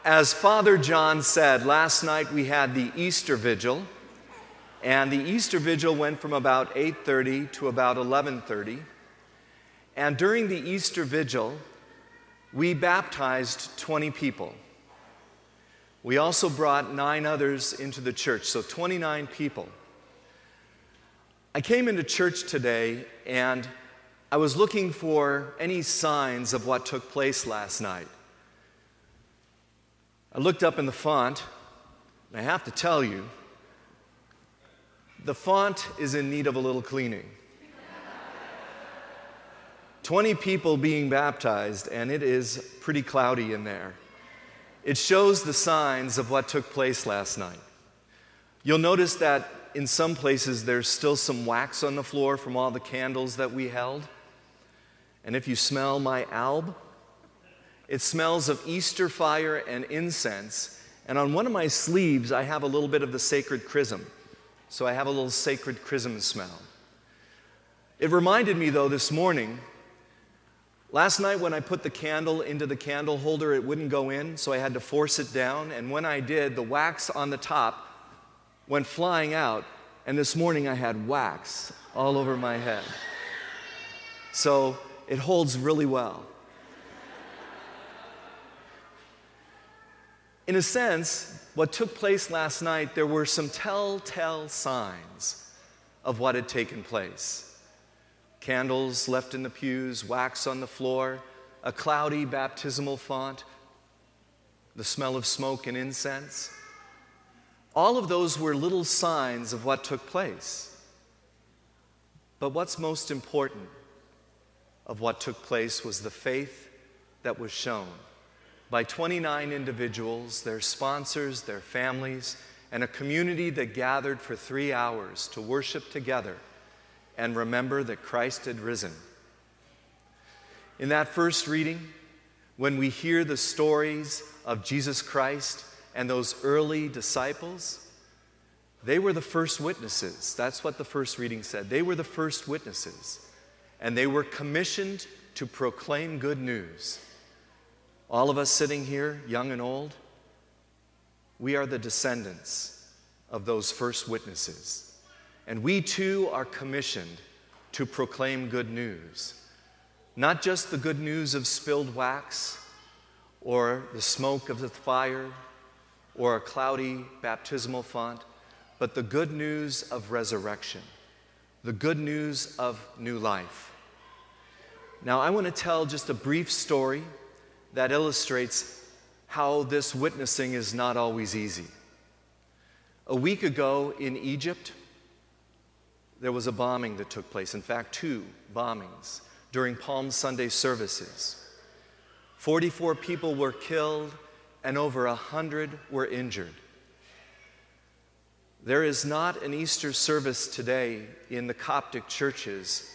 As Father John said, last night we had the Easter Vigil, and the Easter Vigil went from about 8:30 to about 11:30. And during the Easter Vigil, we baptized 20 people. We also brought 9 others into the church, so 29 people. I came into church today, and I was looking for any signs of what took place last night. I looked up in the font, and I have to tell you, the font is in need of a little cleaning. 20 people being baptized, and it is pretty cloudy in there. It shows the signs of what took place last night. You'll notice that in some places there's still some wax on the floor from all the candles that we held. And if you smell my alb, it smells of Easter fire and incense. And on one of my sleeves, I have a little bit of the sacred chrism. So I have a little sacred chrism smell. It reminded me, though, this morning, last night when I put the candle into the candle holder, it wouldn't go in, so I had to force it down. And when I did, the wax on the top went flying out. And this morning I had wax all over my head. So it holds really well. In a sense, what took place last night, there were some telltale signs of what had taken place. Candles left in the pews, wax on the floor, a cloudy baptismal font, the smell of smoke and incense. All of those were little signs of what took place. But what's most important of what took place was the faith that was shown by 29 individuals, their sponsors, their families, and a community that gathered for 3 hours to worship together and remember that Christ had risen. In that first reading, when we hear the stories of Jesus Christ and those early disciples, they were the first witnesses. That's what the first reading said. They were the first witnesses, and they were commissioned to proclaim good news. All of us sitting here, young and old, we are the descendants of those first witnesses. And we too are commissioned to proclaim good news. Not just the good news of spilled wax, or the smoke of the fire, or a cloudy baptismal font, but the good news of resurrection, the good news of new life. Now, I want to tell just a brief story that illustrates how this witnessing is not always easy. A week ago in Egypt, there was a bombing that took place. In fact, 2 bombings during Palm Sunday services. 44 people were killed and over 100 were injured. There is not an Easter service today in the Coptic churches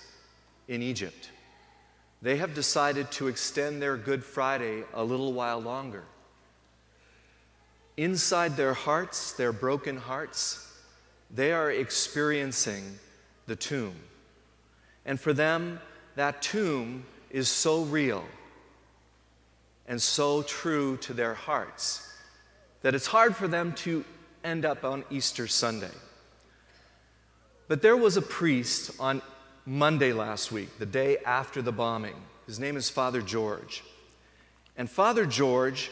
in Egypt. They have decided to extend their Good Friday a little while longer. Inside their hearts, their broken hearts, they are experiencing the tomb. And for them, that tomb is so real and so true to their hearts that it's hard for them to end up on Easter Sunday. But there was a priest on Monday last week, the day after the bombing. His name is Father George. And Father George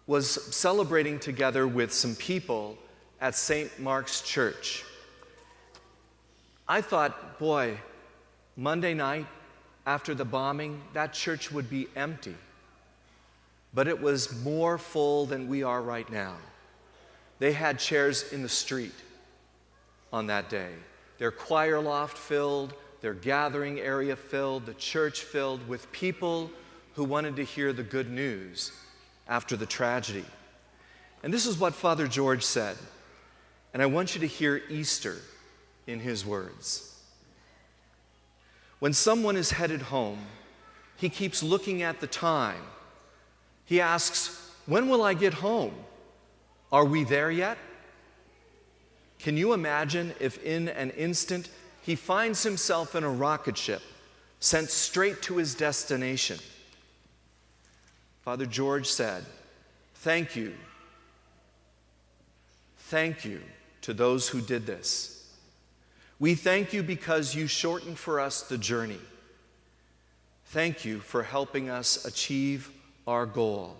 was celebrating together with some people at St. Mark's Church. I thought, boy, Monday night after the bombing, that church would be empty. But it was more full than we are right now. They had chairs in the street on that day. Their choir loft filled, their gathering area filled, the church filled with people who wanted to hear the good news after the tragedy. And this is what Father George said, and I want you to hear Easter in his words. When someone is headed home, he keeps looking at the time. He asks, "When will I get home? Are we there yet?" Can you imagine if in an instant he finds himself in a rocket ship sent straight to his destination? Father George said, Thank you. Thank you to those who did this. We thank you because you shortened for us the journey. Thank you for helping us achieve our goal.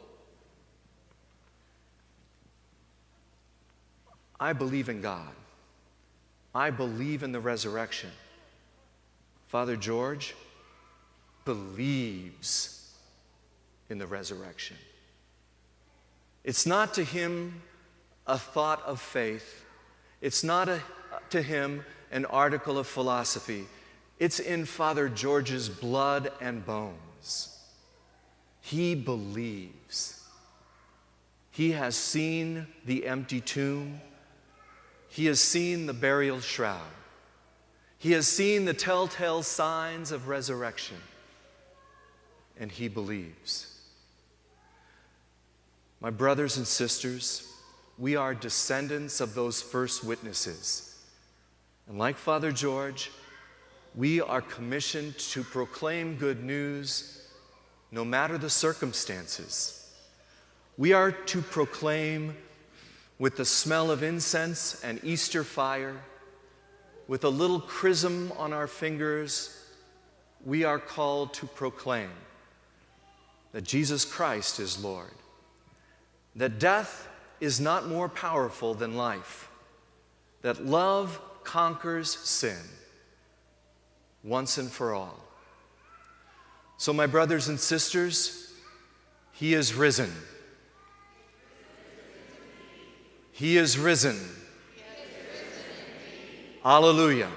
I believe in God. I believe in the resurrection. Father George believes in the resurrection. It's not to him a thought of faith. It's not to him an article of philosophy. It's in Father George's blood and bones. He believes. He has seen the empty tomb. He has seen the burial shroud. He has seen the telltale signs of resurrection. And he believes. My brothers and sisters, we are descendants of those first witnesses. And like Father George, we are commissioned to proclaim good news no matter the circumstances. We are to proclaim with the smell of incense and Easter fire, with a little chrism on our fingers. We are called to proclaim that Jesus Christ is Lord, that death is not more powerful than life, that love conquers sin once and for all. So, my brothers and sisters, He is risen. He is risen. Alleluia.